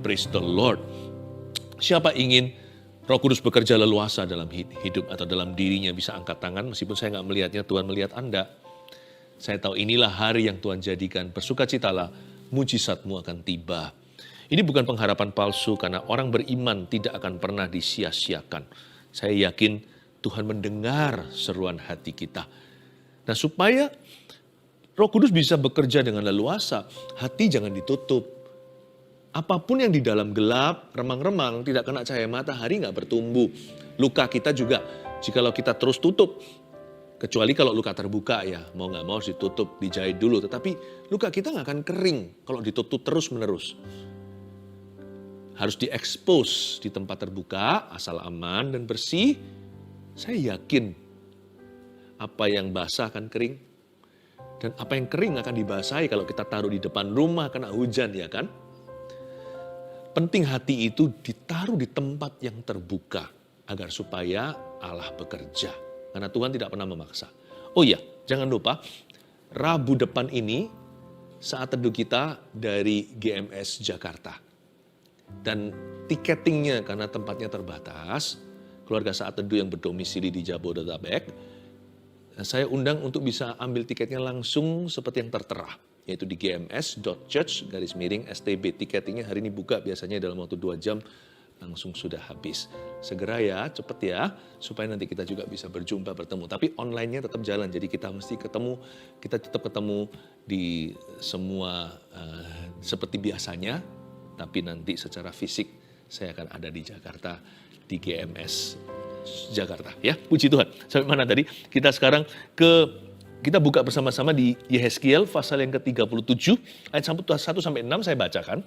Praise the Lord. Siapa ingin Roh Kudus bekerja leluasa dalam hidup atau dalam dirinya, bisa angkat tangan meskipun saya nggak melihatnya, Tuhan melihat Anda. Saya tahu inilah hari yang Tuhan jadikan, bersukacitalah, mujizatmu akan tiba. Ini bukan pengharapan palsu karena orang beriman tidak akan pernah disia-siakan. Saya yakin Tuhan mendengar seruan hati kita. Nah, supaya Roh Kudus bisa bekerja dengan leluasa, hati jangan ditutup. Apapun yang di dalam gelap, remang-remang, tidak kena cahaya matahari, nggak bertumbuh. Luka kita juga, jikalau kita terus tutup, kecuali kalau luka terbuka ya, mau nggak mau harus ditutup, dijahit dulu. Tetapi luka kita nggak akan kering kalau ditutup terus-menerus. Harus diekspos di tempat terbuka, asal aman dan bersih. Saya yakin apa yang basah akan kering. Dan apa yang kering akan dibasahi kalau kita taruh di depan rumah kena hujan, ya kan? Penting hati itu ditaruh di tempat yang terbuka agar supaya Allah bekerja. Karena Tuhan tidak pernah memaksa. Oh iya, jangan lupa Rabu depan ini saat teduh kita dari GMS Jakarta. Dan tiketingnya karena tempatnya terbatas, keluarga saat teduh yang berdomisili di Jabodetabek, saya undang untuk bisa ambil tiketnya langsung seperti yang tertera. Yaitu di gms.church/STB. Tiketingnya hari ini buka, biasanya dalam waktu 2 jam langsung sudah habis. Segera ya, cepet ya, supaya nanti kita juga bisa berjumpa, bertemu. Tapi online-nya tetap jalan, jadi kita mesti ketemu, kita tetap ketemu di semua seperti biasanya. Tapi nanti secara fisik saya akan ada di Jakarta, di GMS Jakarta. Ya, puji Tuhan. Sampai mana tadi? Kita sekarang kita buka bersama-sama di Yehezkiel pasal yang ke-37, ayat 1-6 saya bacakan.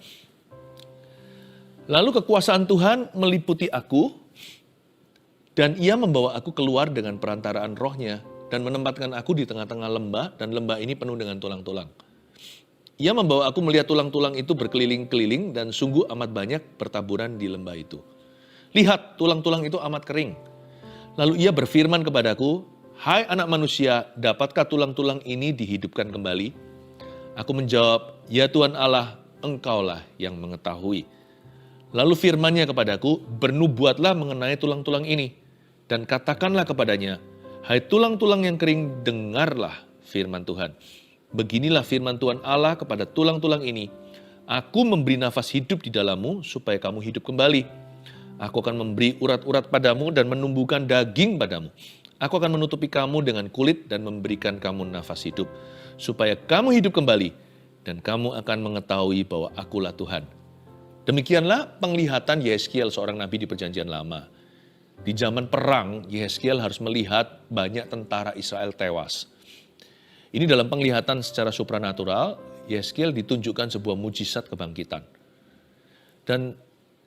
Lalu kekuasaan Tuhan meliputi aku, dan ia membawa aku keluar dengan perantaraan rohnya, dan menempatkan aku di tengah-tengah lembah, dan lembah ini penuh dengan tulang-tulang. Ia membawa aku melihat tulang-tulang itu berkeliling-keliling, dan sungguh amat banyak bertaburan di lembah itu. Lihat, tulang-tulang itu amat kering. Lalu ia berfirman kepadaku, "Hai anak manusia, dapatkah tulang-tulang ini dihidupkan kembali?" Aku menjawab, "Ya Tuhan Allah, Engkaulah yang mengetahui." Lalu firman-Nya kepadaku, "Bernubuatlah mengenai tulang-tulang ini, dan katakanlah kepadanya, hai tulang-tulang yang kering, dengarlah firman Tuhan. Beginilah firman Tuhan Allah kepada tulang-tulang ini, Aku memberi nafas hidup di dalammu supaya kamu hidup kembali. Aku akan memberi urat-urat padamu dan menumbuhkan daging padamu. Aku akan menutupi kamu dengan kulit dan memberikan kamu nafas hidup, supaya kamu hidup kembali, dan kamu akan mengetahui bahwa Akulah Tuhan." Demikianlah penglihatan Yehezkiel, seorang nabi di Perjanjian Lama. Di zaman perang, Yehezkiel harus melihat banyak tentara Israel tewas. Ini dalam penglihatan secara supranatural, Yehezkiel ditunjukkan sebuah mujizat kebangkitan. Dan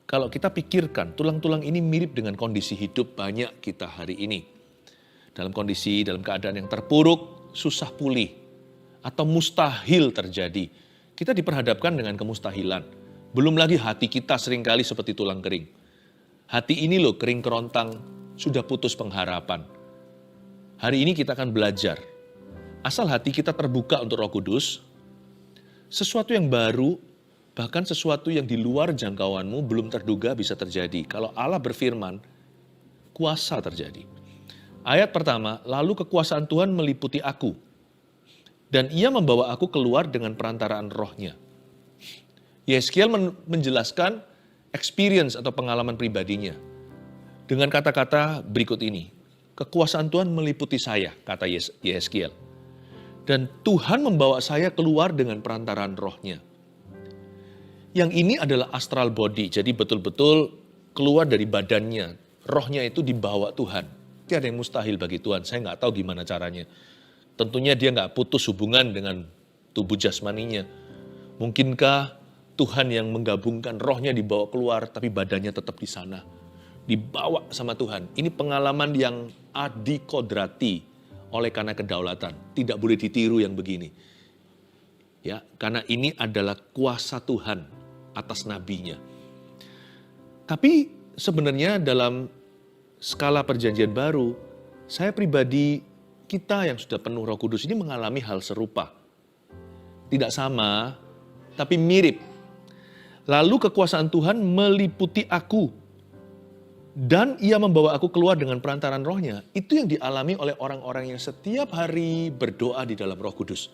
kalau kita pikirkan, tulang-tulang ini mirip dengan kondisi hidup banyak kita hari ini. Dalam keadaan yang terpuruk, susah pulih, atau mustahil terjadi. Kita diperhadapkan dengan kemustahilan. Belum lagi hati kita seringkali seperti tulang kering. Hati ini loh kering kerontang, sudah putus pengharapan. Hari ini kita akan belajar. Asal hati kita terbuka untuk Roh Kudus, sesuatu yang baru, bahkan sesuatu yang di luar jangkauanmu belum terduga bisa terjadi. Kalau Allah berfirman, kuasa terjadi. Ayat pertama, lalu kekuasaan Tuhan meliputi aku, dan ia membawa aku keluar dengan perantaraan rohnya. Yehezkiel menjelaskan experience atau pengalaman pribadinya dengan kata-kata berikut ini. Kekuasaan Tuhan meliputi saya, kata Yehezkiel. Dan Tuhan membawa saya keluar dengan perantaraan rohnya. Yang ini adalah astral body, jadi betul-betul keluar dari badannya. Rohnya itu dibawa Tuhan. Tiada yang mustahil bagi Tuhan, saya nggak tahu gimana caranya. Tentunya dia nggak putus hubungan dengan tubuh jasmaninya. Mungkinkah Tuhan yang menggabungkan rohnya dibawa keluar, tapi badannya tetap di sana. Dibawa sama Tuhan. Ini pengalaman yang adikodrati oleh karena kedaulatan. Tidak boleh ditiru yang begini. Ya, karena ini adalah kuasa Tuhan atas nabinya. Tapi sebenarnya dalam skala perjanjian baru, saya pribadi, kita yang sudah penuh Roh Kudus ini mengalami hal serupa. Tidak sama, tapi mirip. Lalu kekuasaan Tuhan meliputi aku. Dan ia membawa aku keluar dengan perantaran rohnya. Itu yang dialami oleh orang-orang yang setiap hari berdoa di dalam Roh Kudus.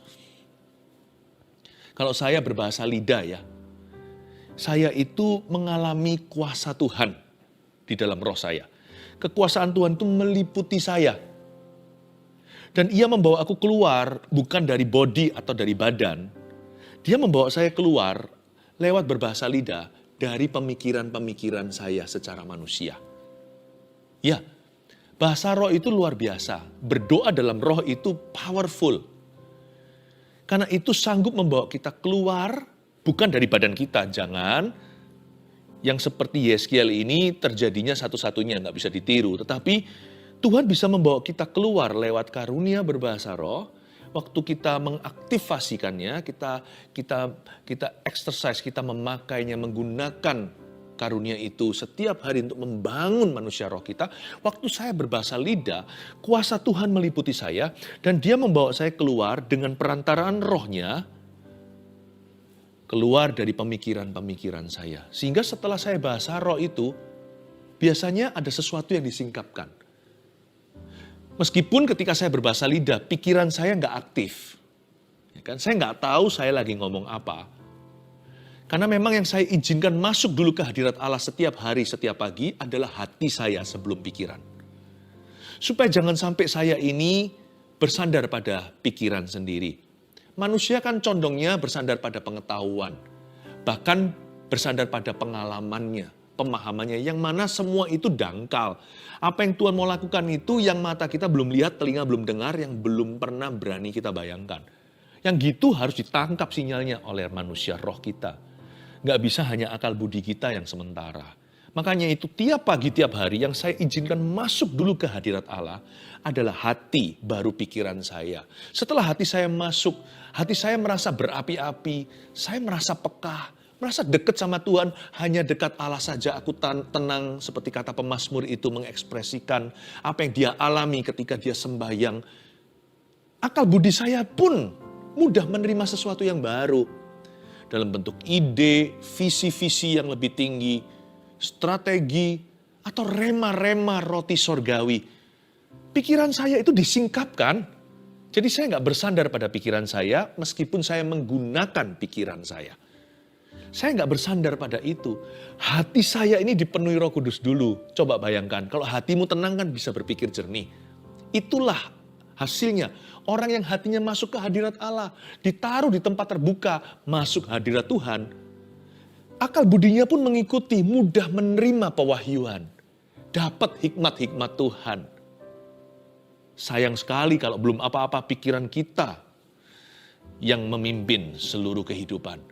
Kalau saya berbahasa lidah ya, saya itu mengalami kuasa Tuhan di dalam roh saya. Kekuasaan Tuhan itu meliputi saya. Dan ia membawa aku keluar bukan dari body atau dari badan. Dia membawa saya keluar lewat berbahasa lidah dari pemikiran-pemikiran saya secara manusia. Ya, bahasa roh itu luar biasa. Berdoa dalam roh itu powerful. Karena itu sanggup membawa kita keluar bukan dari badan kita. Jangan yang seperti Yeskiel ini terjadinya satu-satunya, nggak bisa ditiru. Tetapi Tuhan bisa membawa kita keluar lewat karunia berbahasa roh. Waktu kita mengaktifasikannya, kita exercise, kita memakainya, menggunakan karunia itu setiap hari untuk membangun manusia roh kita. Waktu saya berbahasa lidah, kuasa Tuhan meliputi saya dan dia membawa saya keluar dengan perantaraan rohnya, keluar dari pemikiran-pemikiran saya. Sehingga setelah saya bahasa roh itu, biasanya ada sesuatu yang disingkapkan. Meskipun ketika saya berbahasa lidah, pikiran saya nggak aktif. Ya kan? Saya nggak tahu saya lagi ngomong apa. Karena memang yang saya izinkan masuk dulu ke hadirat Allah setiap hari, setiap pagi adalah hati saya sebelum pikiran. Supaya jangan sampai saya ini bersandar pada pikiran sendiri. Manusia kan condongnya bersandar pada pengetahuan. Bahkan bersandar pada pengalamannya, pemahamannya. Yang mana semua itu dangkal. Apa yang Tuhan mau lakukan itu yang mata kita belum lihat, telinga belum dengar, yang belum pernah berani kita bayangkan. Yang gitu harus ditangkap sinyalnya oleh manusia roh kita. Nggak bisa hanya akal budi kita yang sementara. Makanya itu tiap pagi, tiap hari yang saya izinkan masuk dulu ke hadirat Allah adalah hati baru pikiran saya. Setelah hati saya masuk, hati saya merasa berapi-api, saya merasa peka, merasa dekat sama Tuhan. Hanya dekat Allah saja aku tenang, seperti kata pemazmur itu mengekspresikan apa yang dia alami ketika dia sembahyang. Akal budi saya pun mudah menerima sesuatu yang baru. Dalam bentuk ide, visi-visi yang lebih tinggi, strategi, atau rema-rema roti sorgawi. Pikiran saya itu disingkapkan. Jadi saya nggak bersandar pada pikiran saya meskipun saya menggunakan pikiran saya. Saya nggak bersandar pada itu. Hati saya ini dipenuhi Roh Kudus dulu. Coba bayangkan, kalau hatimu tenang kan bisa berpikir jernih. Itulah hasilnya. Orang yang hatinya masuk ke hadirat Allah, ditaruh di tempat terbuka, masuk hadirat Tuhan. Akal budinya pun mengikuti, mudah menerima pewahyuan. Dapat hikmat-hikmat Tuhan. Sayang sekali kalau belum apa-apa pikiran kita yang memimpin seluruh kehidupan.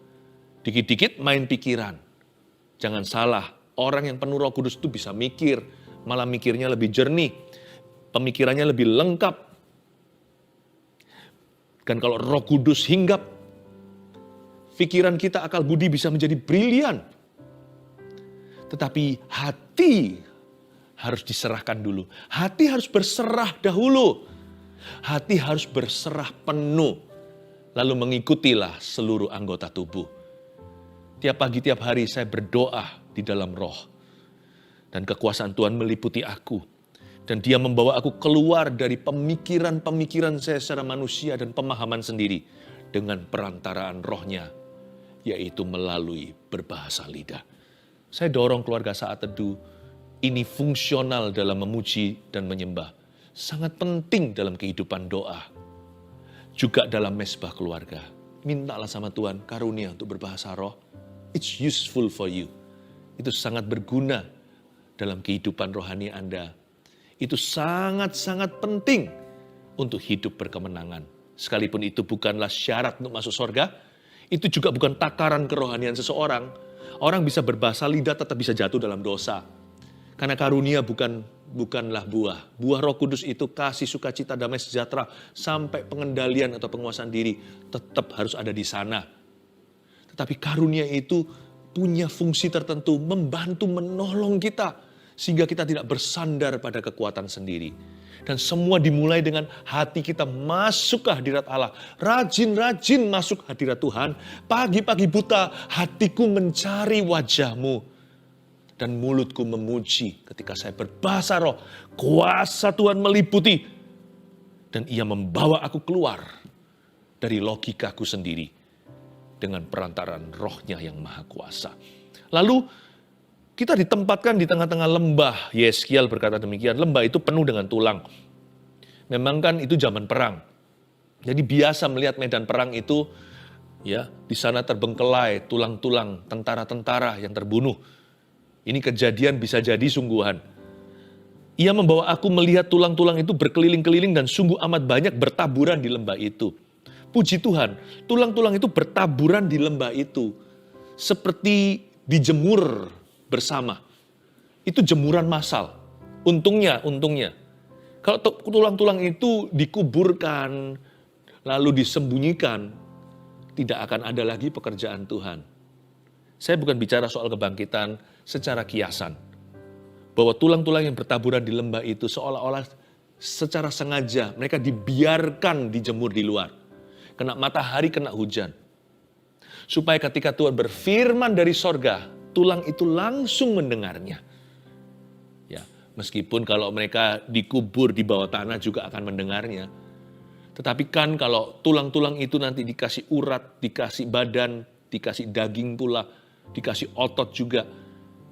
Dikit-dikit main pikiran. Jangan salah, orang yang penuh Roh Kudus itu bisa mikir, malah mikirnya lebih jernih. Pemikirannya lebih lengkap. Dan kalau Roh Kudus hinggap, pikiran kita, akal budi bisa menjadi brilian. Tetapi hati harus diserahkan dulu. Hati harus berserah dahulu. Hati harus berserah penuh. Lalu mengikutilah seluruh anggota tubuh. Tiap pagi, tiap hari saya berdoa di dalam roh. Dan kekuasaan Tuhan meliputi aku. Dan dia membawa aku keluar dari pemikiran-pemikiran saya secara manusia dan pemahaman sendiri. Dengan perantaraan rohnya, yaitu melalui berbahasa lidah. Saya dorong keluarga saat teduh, ini fungsional dalam memuji dan menyembah. Sangat penting dalam kehidupan doa. Juga dalam mesbah keluarga. Mintalah sama Tuhan karunia untuk berbahasa roh. It's useful for you. Itu sangat berguna dalam kehidupan rohani Anda. Itu sangat-sangat penting untuk hidup berkemenangan. Sekalipun itu bukanlah syarat untuk masuk surga, itu juga bukan takaran kerohanian seseorang. Orang bisa berbahasa lidah tetap bisa jatuh dalam dosa. Karena karunia bukanlah buah. Buah Roh Kudus itu kasih, sukacita, damai, sejahtera, sampai pengendalian atau penguasaan diri tetap harus ada di sana. Tetapi karunia itu punya fungsi tertentu, membantu, menolong kita. Sehingga kita tidak bersandar pada kekuatan sendiri. Dan semua dimulai dengan hati kita masuk ke hadirat Allah. Rajin-rajin masuk hadirat Tuhan. Pagi-pagi buta hatiku mencari wajah-Mu. Dan mulutku memuji ketika saya berbahasa roh. Kuasa Tuhan meliputi. Dan Ia membawa aku keluar dari logikaku sendiri. Dengan perantaraan rohnya yang maha kuasa. Lalu kita ditempatkan di tengah-tengah lembah. Yeskiel berkata demikian, lembah itu penuh dengan tulang. Memang kan itu zaman perang. Jadi biasa melihat medan perang itu, ya, di sana terbengkelai tulang-tulang tentara-tentara yang terbunuh. Ini kejadian bisa jadi sungguhan. Ia membawa aku melihat tulang-tulang itu berkeliling-keliling dan sungguh amat banyak bertaburan di lembah itu. Puji Tuhan, tulang-tulang itu bertaburan di lembah itu. Seperti dijemur bersama. Itu jemuran massal. Untungnya. Kalau tulang-tulang itu dikuburkan, lalu disembunyikan, tidak akan ada lagi pekerjaan Tuhan. Saya bukan bicara soal kebangkitan secara kiasan. Bahwa tulang-tulang yang bertaburan di lembah itu seolah-olah secara sengaja mereka dibiarkan dijemur di luar. Kena matahari, kena hujan. Supaya ketika Tuhan berfirman dari sorga, tulang itu langsung mendengarnya. Ya, meskipun kalau mereka dikubur di bawah tanah juga akan mendengarnya. Tetapi kan kalau tulang-tulang itu nanti dikasih urat, dikasih badan, dikasih daging pula, dikasih otot juga,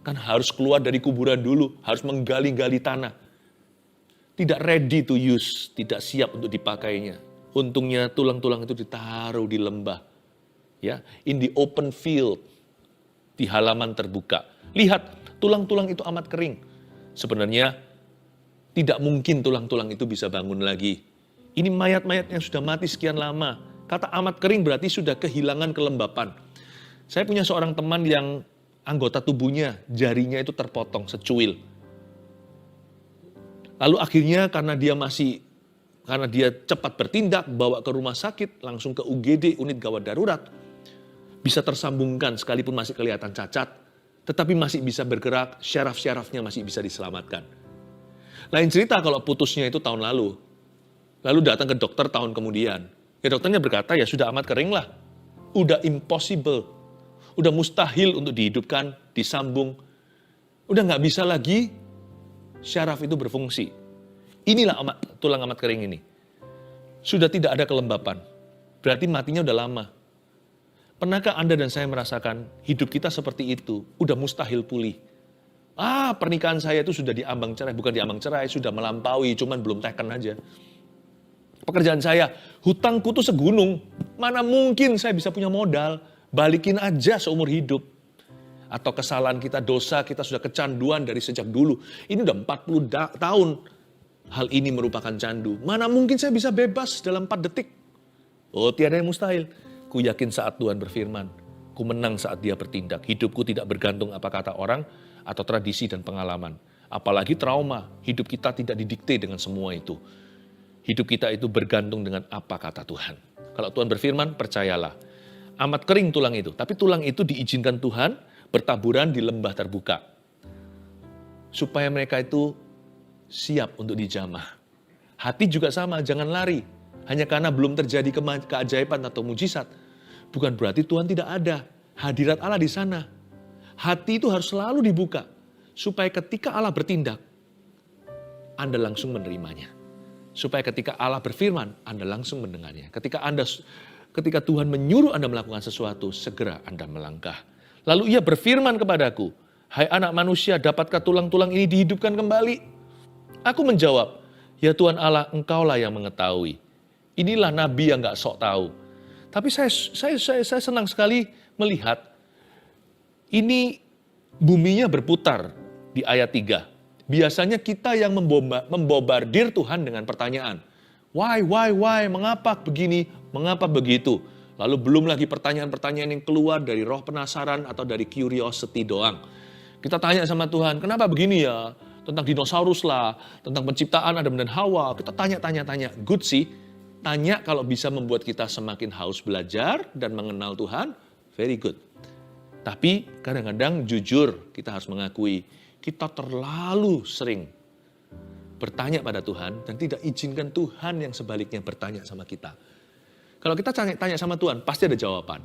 kan harus keluar dari kuburan dulu, harus menggali-gali tanah. Tidak ready to use, tidak siap untuk dipakainya. Untungnya tulang-tulang itu ditaruh di lembah. Ya, in the open field. Di halaman terbuka. Lihat, tulang-tulang itu amat kering. Sebenarnya tidak mungkin tulang-tulang itu bisa bangun lagi. Ini mayat-mayat yang sudah mati sekian lama. Kata amat kering berarti sudah kehilangan kelembapan. Saya punya seorang teman yang anggota tubuhnya, jarinya itu terpotong, secuil. Lalu akhirnya karena dia cepat bertindak, bawa ke rumah sakit, langsung ke UGD, unit gawat darurat. Bisa tersambungkan sekalipun masih kelihatan cacat, tetapi masih bisa bergerak, syaraf-syarafnya masih bisa diselamatkan. Lain cerita kalau putusnya itu tahun lalu datang ke dokter tahun kemudian. Ya dokternya berkata, ya sudah amat kering lah, udah impossible, udah mustahil untuk dihidupkan, disambung, udah nggak bisa lagi syaraf itu berfungsi. Inilah tulang amat kering ini. Sudah tidak ada kelembapan, berarti matinya udah lama. Pernahkah Anda dan saya merasakan hidup kita seperti itu, udah mustahil pulih? Pernikahan saya itu sudah diambang cerai, bukan diambang cerai, sudah melampaui, cuman belum teken aja. Pekerjaan saya, hutangku tuh segunung, mana mungkin saya bisa punya modal, balikin aja seumur hidup. Atau kesalahan kita, dosa kita sudah kecanduan dari sejak dulu. Ini udah 40 tahun, hal ini merupakan candu. Mana mungkin saya bisa bebas dalam 4 detik? Oh, tiada yang mustahil. Ku yakin saat Tuhan berfirman, ku menang saat Dia bertindak. Hidupku tidak bergantung apa kata orang atau tradisi dan pengalaman. Apalagi trauma, hidup kita tidak didikte dengan semua itu. Hidup kita itu bergantung dengan apa kata Tuhan. Kalau Tuhan berfirman, percayalah. Amat kering tulang itu, tapi tulang itu diizinkan Tuhan bertaburan di lembah terbuka. Supaya mereka itu siap untuk dijamah. Hati juga sama, jangan lari. Hanya karena belum terjadi keajaiban atau mujizat. Bukan berarti Tuhan tidak ada. Hadirat Allah di sana. Hati itu harus selalu dibuka. Supaya ketika Allah bertindak, Anda langsung menerimanya. Supaya ketika Allah berfirman, Anda langsung mendengarnya. Ketika Tuhan menyuruh Anda melakukan sesuatu, segera Anda melangkah. Lalu Ia berfirman kepadaku, hai anak manusia, dapatkah tulang-tulang ini dihidupkan kembali? Aku menjawab, ya Tuhan Allah, Engkaulah yang mengetahui. Inilah nabi yang gak sok tahu. Tapi saya senang sekali melihat ini buminya berputar di ayat 3. Biasanya kita yang membobardir Tuhan dengan pertanyaan. Why, mengapa begini, mengapa begitu? Lalu belum lagi pertanyaan-pertanyaan yang keluar dari roh penasaran atau dari curiosity doang. Kita tanya sama Tuhan, kenapa begini ya? Tentang dinosaurus lah, tentang penciptaan Adam dan Hawa. Kita tanya. Good sih. Tanya kalau bisa membuat kita semakin haus belajar dan mengenal Tuhan, very good. Tapi kadang-kadang jujur kita harus mengakui, Kita terlalu sering bertanya pada Tuhan dan tidak izinkan Tuhan yang sebaliknya bertanya sama kita. Kalau kita tanya sama Tuhan, pasti ada jawaban.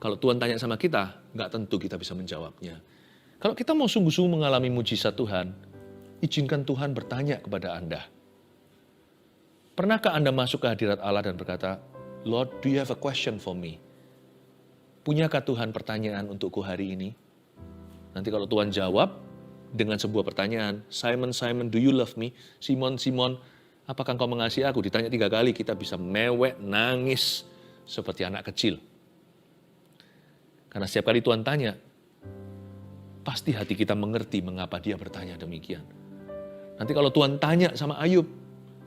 Kalau Tuhan tanya sama kita, nggak tentu kita bisa menjawabnya. Kalau kita mau sungguh-sungguh mengalami mujizat Tuhan, izinkan Tuhan bertanya kepada Anda. Pernahkah Anda masuk ke hadirat Allah dan berkata, Lord, do you have a question for me? Punyakah Tuhan pertanyaan untukku hari ini? Nanti kalau Tuhan jawab dengan sebuah pertanyaan, Simon, Simon, do you love me? Simon, Simon, apakah engkau mengasihi aku? Ditanya 3 kali, kita bisa mewek, nangis, seperti anak kecil. Karena setiap kali Tuhan tanya, pasti hati kita mengerti mengapa dia bertanya demikian. Nanti kalau Tuhan tanya sama Ayub,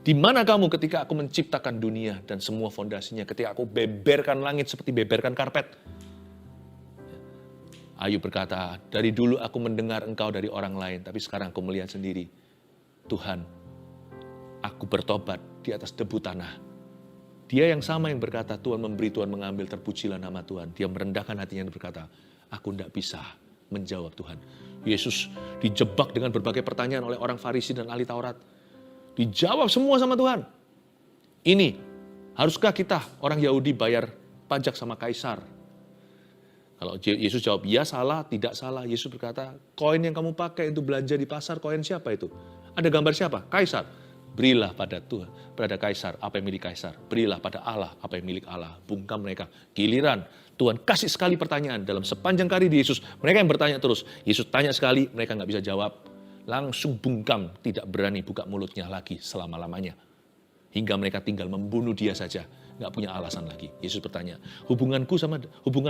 di mana kamu ketika aku menciptakan dunia dan semua fondasinya, ketika aku beberkan langit seperti beberkan karpet? Ayub berkata, dari dulu aku mendengar engkau dari orang lain, tapi sekarang aku melihat sendiri. Tuhan, aku bertobat di atas debu tanah. Dia yang sama yang berkata, Tuhan memberi, Tuhan mengambil, terpujilah nama Tuhan. Dia merendahkan hatinya dan berkata, aku tidak bisa menjawab Tuhan. Yesus dijebak dengan berbagai pertanyaan oleh orang Farisi dan ahli Taurat. Dijawab semua sama Tuhan. Ini, haruskah kita orang Yahudi bayar pajak sama Kaisar? Kalau Yesus jawab, ya salah, tidak salah. Yesus berkata, koin yang kamu pakai untuk belanja di pasar, koin siapa itu? Ada gambar siapa? Kaisar. Berilah pada Tuhan, pada Kaisar apa yang milik Kaisar. Berilah pada Allah apa yang milik Allah. Bungkam mereka. Giliran Tuhan kasih sekali pertanyaan dalam sepanjang karir di Yesus. Mereka yang bertanya terus. Yesus tanya sekali, mereka nggak bisa jawab. Langsung bungkam, tidak berani buka mulutnya lagi selama-lamanya. Hingga mereka tinggal membunuh dia saja. Nggak punya alasan lagi. Yesus bertanya, hubungan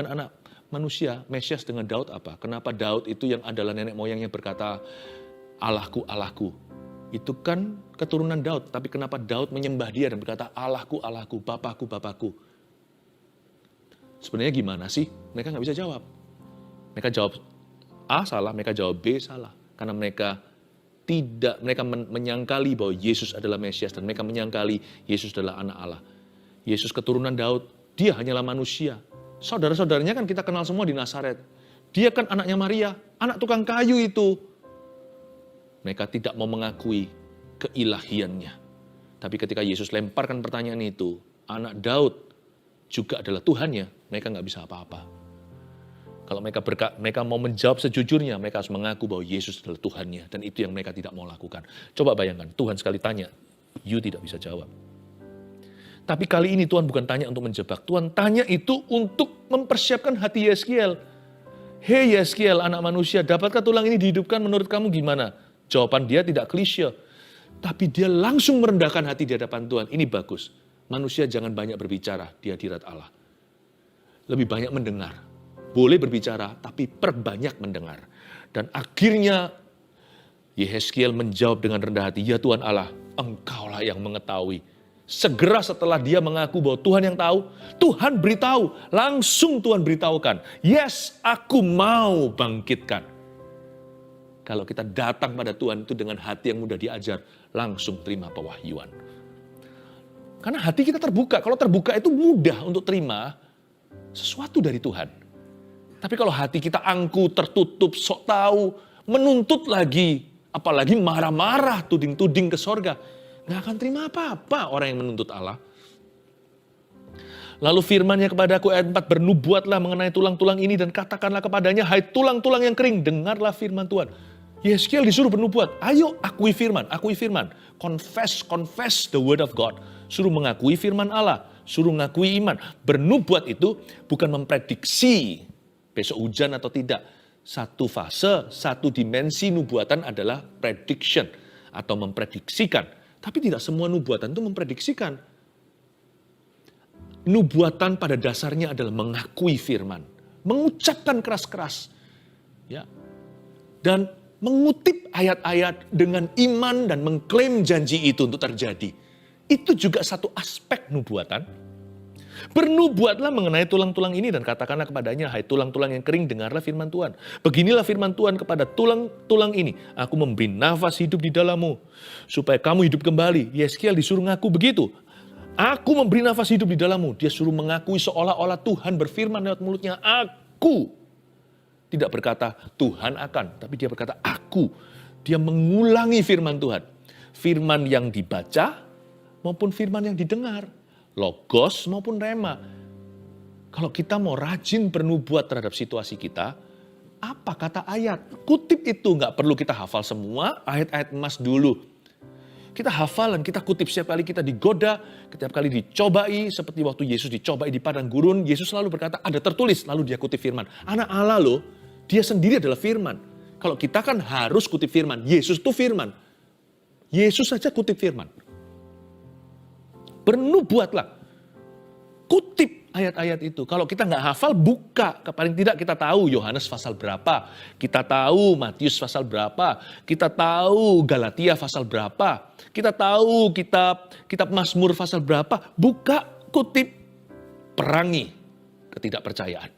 anak manusia, Mesias dengan Daud apa? Kenapa Daud itu yang adalah nenek moyangnya berkata, Allahku, Allahku. Itu kan keturunan Daud. Tapi kenapa Daud menyembah dia dan berkata, Allahku, Allahku, Bapakku, Bapakku. Sebenarnya gimana sih? Mereka nggak bisa jawab. Mereka jawab A salah, mereka jawab B salah. Karena mereka menyangkali bahwa Yesus adalah Mesias dan mereka menyangkali Yesus adalah anak Allah. Yesus keturunan Daud, dia hanyalah manusia. Saudara-saudaranya kan kita kenal semua di Nazaret. Dia kan anaknya Maria, anak tukang kayu itu. Mereka tidak mau mengakui keilahiannya. Tapi ketika Yesus lemparkan pertanyaan itu, anak Daud juga adalah Tuhannya, mereka nggak bisa apa-apa. Kalau mereka mau menjawab sejujurnya, mereka harus mengaku bahwa Yesus adalah Tuhannya. Dan itu yang mereka tidak mau lakukan. Coba bayangkan, Tuhan sekali tanya, you tidak bisa jawab. Tapi kali ini Tuhan bukan tanya untuk menjebak. Tuhan tanya itu untuk mempersiapkan hati Yeskiel. Hei Yeskiel, anak manusia, dapatkah tulang ini dihidupkan menurut kamu gimana? Jawaban dia tidak klise. Tapi dia langsung merendahkan hati di hadapan Tuhan. Ini bagus. Manusia jangan banyak berbicara di hadirat Allah. Lebih banyak mendengar. Boleh berbicara, tapi perbanyak mendengar. Dan akhirnya Yeskiel menjawab dengan rendah hati, ya Tuhan Allah, Engkaulah yang mengetahui. Segera setelah dia mengaku bahwa Tuhan yang tahu, Tuhan beritahu, langsung Tuhan beritahukan, yes, aku mau bangkitkan. Kalau kita datang pada Tuhan itu dengan hati yang mudah diajar, langsung terima pewahyuan. Karena hati kita terbuka, kalau terbuka itu mudah untuk terima sesuatu dari Tuhan. Tapi kalau hati kita angku, tertutup, sok tahu, menuntut lagi, apalagi marah-marah, tuding-tuding ke sorga, nggak akan terima apa-apa orang yang menuntut Allah. Lalu firman-Nya kepadaku ayat 4, bernubuatlah mengenai tulang-tulang ini dan katakanlah kepadanya, hai tulang-tulang yang kering, dengarlah firman Tuhan. Yeskiel disuruh bernubuat, ayo akui firman. Confess the word of God. Suruh mengakui firman Allah, suruh mengakui iman. Bernubuat itu bukan memprediksi besok hujan atau tidak. Satu fase, satu dimensi nubuatan adalah prediction atau memprediksikan. Tapi tidak semua nubuatan itu memprediksikan. Nubuatan pada dasarnya adalah mengakui firman, mengucapkan keras-keras, ya, dan mengutip ayat-ayat dengan iman dan mengklaim janji itu untuk terjadi. Itu juga satu aspek nubuatan. Bernubuatlah mengenai tulang-tulang ini dan katakanlah kepadanya, hai tulang-tulang yang kering, dengarlah firman Tuhan. Beginilah firman Tuhan kepada tulang-tulang ini, aku memberi nafas hidup di dalammu, supaya kamu hidup kembali. Yeskiel disuruh ngaku begitu. Aku memberi nafas hidup di dalammu. Dia suruh mengakui seolah-olah Tuhan berfirman lewat mulutnya, aku. Tidak berkata Tuhan akan, tapi dia berkata aku. Dia mengulangi firman Tuhan. Firman yang dibaca maupun firman yang didengar. Logos maupun rema. Kalau kita mau rajin bernubuat terhadap situasi kita, apa kata ayat? Kutip itu, nggak perlu kita hafal semua ayat-ayat emas dulu. Kita hafalan, kita kutip setiap kali kita digoda, setiap kali dicobai, seperti waktu Yesus dicobai di padang gurun, Yesus selalu berkata ada tertulis, lalu dia kutip firman. Anak Allah loh, dia sendiri adalah firman. Kalau kita kan harus kutip firman, Yesus itu firman. Yesus saja kutip firman. Bernubuatlah. Kutip ayat-ayat itu. Kalau kita nggak hafal, buka. Paling tidak kita tahu Yohanes pasal berapa. Kita tahu Matius pasal berapa. Kita tahu Galatia pasal berapa. Kita tahu kitab Mazmur pasal berapa. Buka, kutip, perangi ketidakpercayaan.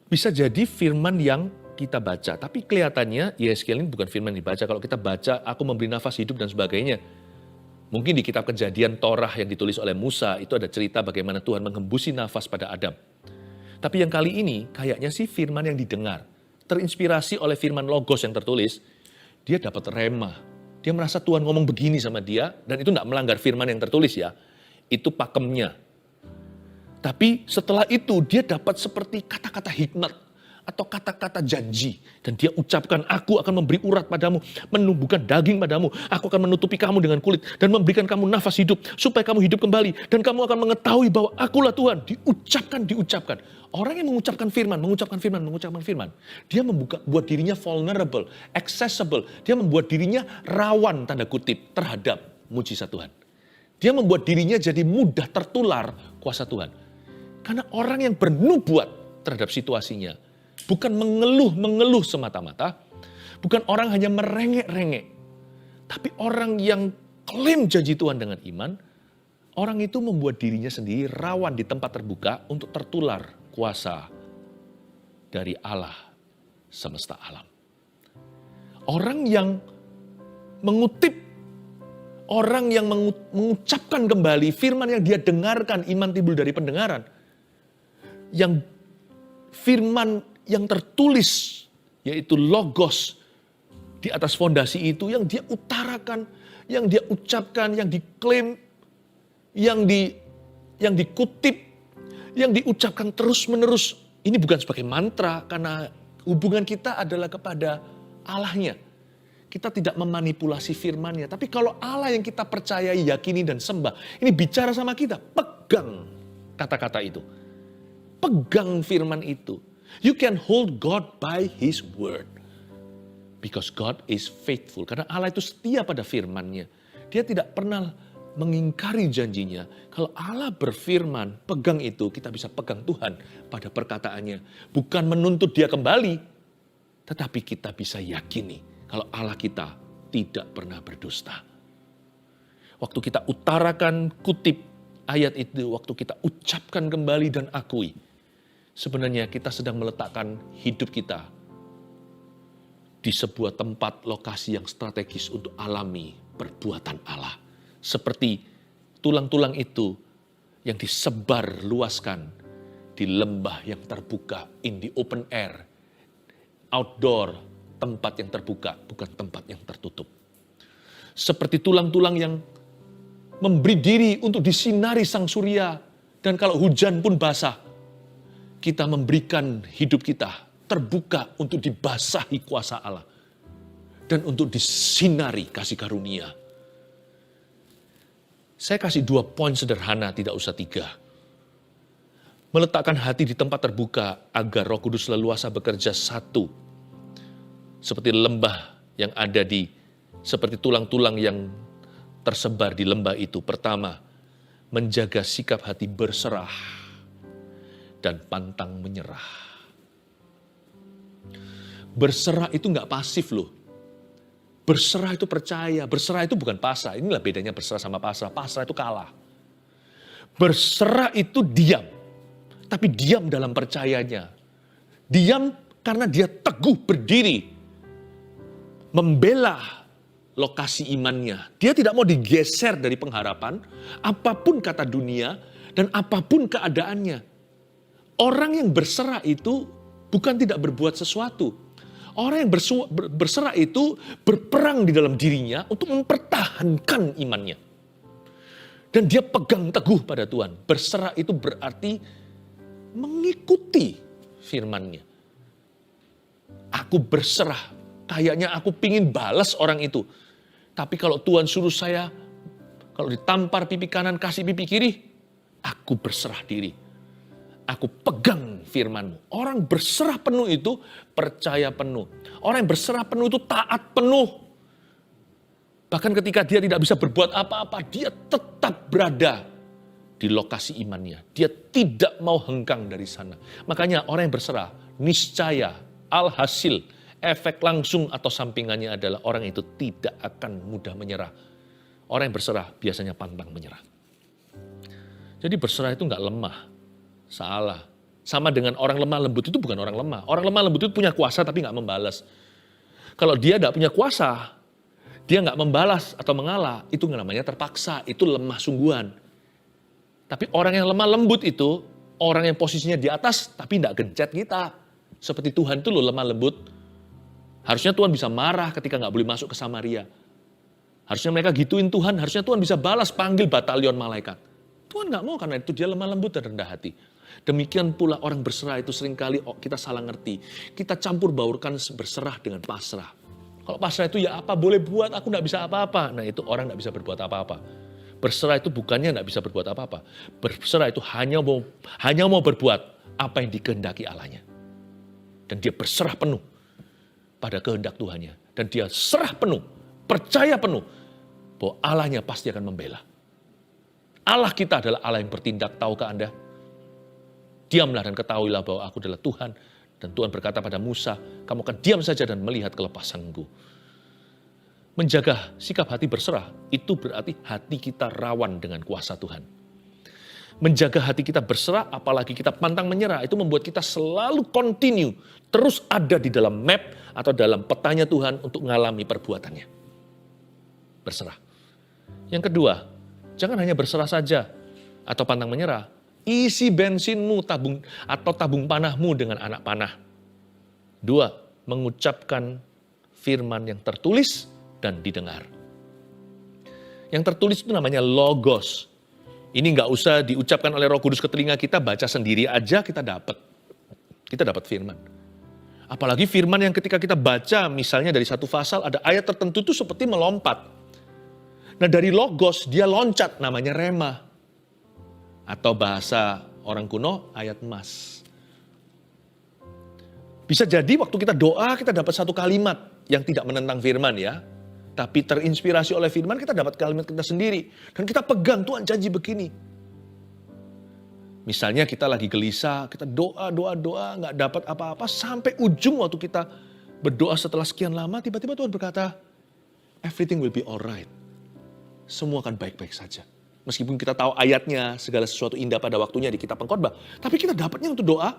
Bisa jadi firman yang kita baca. Tapi kelihatannya Yeskiel ini bukan firman yang dibaca. Kalau kita baca, aku memberi nafas hidup dan sebagainya. Mungkin di kitab Kejadian Torah yang ditulis oleh Musa, itu ada cerita bagaimana Tuhan menghembusi nafas pada Adam. Tapi yang kali ini, kayaknya sih firman yang didengar. Terinspirasi oleh firman Logos yang tertulis, dia dapat rema. Dia merasa Tuhan ngomong begini sama dia, dan itu tidak melanggar firman yang tertulis ya. Itu pakemnya. Tapi setelah itu, dia dapat seperti kata-kata hikmat. Atau kata-kata janji. Dan dia ucapkan, aku akan memberi urat padamu, menumbuhkan daging padamu, aku akan menutupi kamu dengan kulit, dan memberikan kamu nafas hidup, supaya kamu hidup kembali, dan kamu akan mengetahui bahwa akulah Tuhan. Diucapkan. Orang yang mengucapkan firman, dia buat dirinya vulnerable, accessible, dia membuat dirinya rawan, tanda kutip, terhadap mujizat Tuhan. Dia membuat dirinya jadi mudah tertular kuasa Tuhan. Karena orang yang bernubuat terhadap situasinya, bukan mengeluh semata-mata, bukan orang hanya merengek-rengek, tapi orang yang klaim janji Tuhan dengan iman, orang itu membuat dirinya sendiri rawan di tempat terbuka untuk tertular kuasa dari Allah semesta alam. Orang yang mengutip, orang yang mengucapkan kembali firman yang dia dengarkan, iman timbul dari pendengaran, yang firman yang tertulis, yaitu Logos, di atas fondasi itu yang dia utarakan, yang dia ucapkan, yang diklaim, yang dikutip, yang diucapkan terus-menerus. Ini bukan sebagai mantra, karena hubungan kita adalah kepada Allahnya. Kita tidak memanipulasi firman-Nya, tapi kalau Allah yang kita percayai, yakini, dan sembah, ini bicara sama kita, pegang kata-kata itu. Pegang firman itu. You can hold God by His word. Because God is faithful. Karena Allah itu setia pada firman-Nya. Dia tidak pernah mengingkari janjinya. Kalau Allah berfirman, pegang itu, kita bisa pegang Tuhan pada perkataannya. Bukan menuntut dia kembali, tetapi kita bisa yakini kalau Allah kita tidak pernah berdusta. Waktu kita utarakan kutip ayat itu, waktu kita ucapkan kembali dan akui, sebenarnya kita sedang meletakkan hidup kita di sebuah tempat lokasi yang strategis untuk alami perbuatan Allah. Seperti tulang-tulang itu yang disebar luaskan di lembah yang terbuka, in the open air, outdoor, tempat yang terbuka, bukan tempat yang tertutup. Seperti tulang-tulang yang memberi diri untuk disinari sang surya, dan kalau hujan pun basah, kita memberikan hidup kita terbuka untuk dibasahi kuasa Allah. Dan untuk disinari kasih karunia. Saya kasih 2 poin sederhana, tidak usah 3. Meletakkan hati di tempat terbuka agar Roh Kudus leluasa bekerja satu. Seperti lembah yang ada seperti tulang-tulang yang tersebar di lembah itu. Pertama, menjaga sikap hati berserah dan pantang menyerah. Berserah itu nggak pasif loh. Berserah itu percaya. Berserah itu bukan pasrah. Inilah bedanya berserah sama pasrah. Pasrah itu kalah. Berserah itu diam. Tapi diam dalam percayanya. Diam karena dia teguh berdiri. Membela lokasi imannya. Dia tidak mau digeser dari pengharapan. Apapun kata dunia dan apapun keadaannya. Orang yang berserah itu bukan tidak berbuat sesuatu. Orang yang berserah itu berperang di dalam dirinya untuk mempertahankan imannya. Dan dia pegang teguh pada Tuhan. Berserah itu berarti mengikuti firman-Nya. Aku berserah, kayaknya aku pingin balas orang itu. Tapi kalau Tuhan suruh saya, kalau ditampar pipi kanan, kasih pipi kiri, aku berserah diri. Aku pegang firman-Mu. Orang berserah penuh itu percaya penuh. Orang yang berserah penuh itu taat penuh. Bahkan ketika dia tidak bisa berbuat apa-apa, dia tetap berada di lokasi imannya. Dia tidak mau hengkang dari sana. Makanya orang yang berserah, niscaya alhasil, efek langsung atau sampingannya adalah orang itu tidak akan mudah menyerah. Orang yang berserah biasanya pantang menyerah. Jadi berserah itu nggak lemah. Salah. Sama dengan orang lemah lembut itu bukan orang lemah. Orang lemah lembut itu punya kuasa tapi nggak membalas. Kalau dia nggak punya kuasa, dia nggak membalas atau mengalah, itu namanya terpaksa. Itu lemah sungguhan. Tapi orang yang lemah lembut itu, orang yang posisinya di atas tapi nggak gencet kita. Seperti Tuhan itu loh lemah lembut. Harusnya Tuhan bisa marah ketika nggak boleh masuk ke Samaria. Harusnya mereka gituin Tuhan, harusnya Tuhan bisa balas panggil batalion malaikat. Tuhan nggak mau karena itu dia lemah lembut dan rendah hati. Demikian pula orang berserah itu seringkali kita salah ngerti. Kita campur baurkan berserah dengan pasrah. Kalau pasrah itu ya apa boleh buat, aku nggak bisa apa-apa. Nah itu orang nggak bisa berbuat apa-apa. Berserah itu bukannya nggak bisa berbuat apa-apa. Berserah itu hanya mau berbuat apa yang dikehendaki Allahnya. Dan dia berserah penuh pada kehendak Tuhannya. Dan dia serah penuh, percaya penuh bahwa Allahnya pasti akan membela. Allah kita adalah Allah yang bertindak, tahukah Anda? Diamlah dan ketahuilah bahwa aku adalah Tuhan. Dan Tuhan berkata pada Musa, kamu akan diam saja dan melihat kelepasanku. Menjaga sikap hati berserah, itu berarti hati kita rawan dengan kuasa Tuhan. Menjaga hati kita berserah, apalagi kita pantang menyerah, itu membuat kita selalu continue, terus ada di dalam map atau dalam petanya Tuhan untuk mengalami perbuatannya. Berserah. Yang kedua, jangan hanya berserah saja atau pantang menyerah. Isi bensinmu tabung panahmu dengan anak panah. 2, mengucapkan firman yang tertulis dan didengar. Yang tertulis itu namanya logos. Ini nggak usah diucapkan oleh Roh Kudus ke telinga kita, baca sendiri aja kita dapat. Kita dapat firman. Apalagi firman yang ketika kita baca, misalnya dari satu pasal ada ayat tertentu itu seperti melompat. Nah dari logos dia loncat, namanya rema. Atau bahasa orang kuno, ayat emas. Bisa jadi waktu kita doa, kita dapat satu kalimat yang tidak menentang firman ya. Tapi terinspirasi oleh firman, kita dapat kalimat kita sendiri. Dan kita pegang, Tuhan janji begini. Misalnya kita lagi gelisah, kita doa, nggak dapat apa-apa. Sampai ujung waktu kita berdoa setelah sekian lama, tiba-tiba Tuhan berkata, everything will be alright. Semua akan baik-baik saja. Meskipun kita tahu ayatnya, segala sesuatu indah pada waktunya di kitab pengkhotbah. Tapi kita dapatnya untuk doa.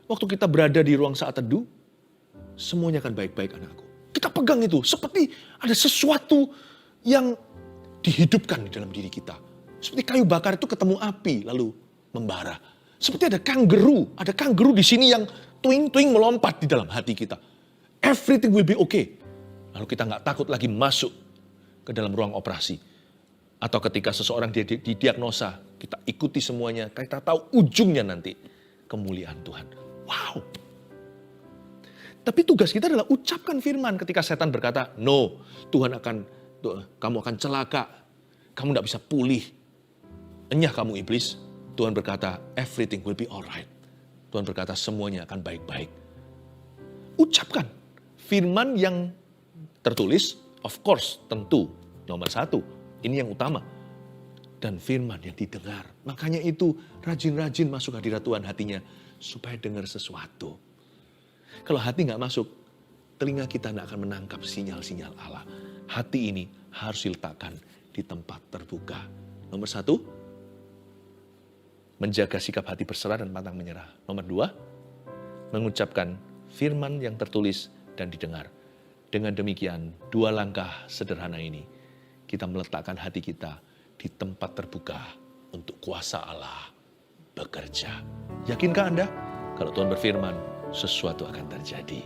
Waktu kita berada di ruang saat teduh, semuanya akan baik-baik anakku. Kita pegang itu, seperti ada sesuatu yang dihidupkan di dalam diri kita. Seperti kayu bakar itu ketemu api, lalu membara. Seperti ada kangguru di sini yang tuing-tuing melompat di dalam hati kita. Everything will be okay. Lalu kita nggak takut lagi masuk ke dalam ruang operasi. Atau ketika seseorang didiagnosa, kita ikuti semuanya, kita tahu ujungnya nanti kemuliaan Tuhan. Wow. Tapi tugas kita adalah ucapkan firman ketika setan berkata, no, kamu akan celaka, kamu tidak bisa pulih. Enyah kamu iblis. Tuhan berkata, everything will be alright. Tuhan berkata, semuanya akan baik-baik. Ucapkan firman yang tertulis, of course, tentu, nomor 1. Ini yang utama. Dan firman yang didengar. Makanya itu rajin-rajin masuk hadirat Tuhan hatinya, supaya dengar sesuatu. Kalau hati nggak masuk, telinga kita nggak akan menangkap sinyal-sinyal Allah. Hati ini harus diletakkan di tempat terbuka. Nomor 1, menjaga sikap hati berserah dan pantang menyerah. Nomor 2, mengucapkan firman yang tertulis dan didengar. Dengan demikian, 2 langkah sederhana ini, kita meletakkan hati kita di tempat terbuka untuk kuasa Allah bekerja. Yakinkah Anda? Kalau Tuhan berfirman, sesuatu akan terjadi.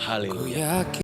Haleluya.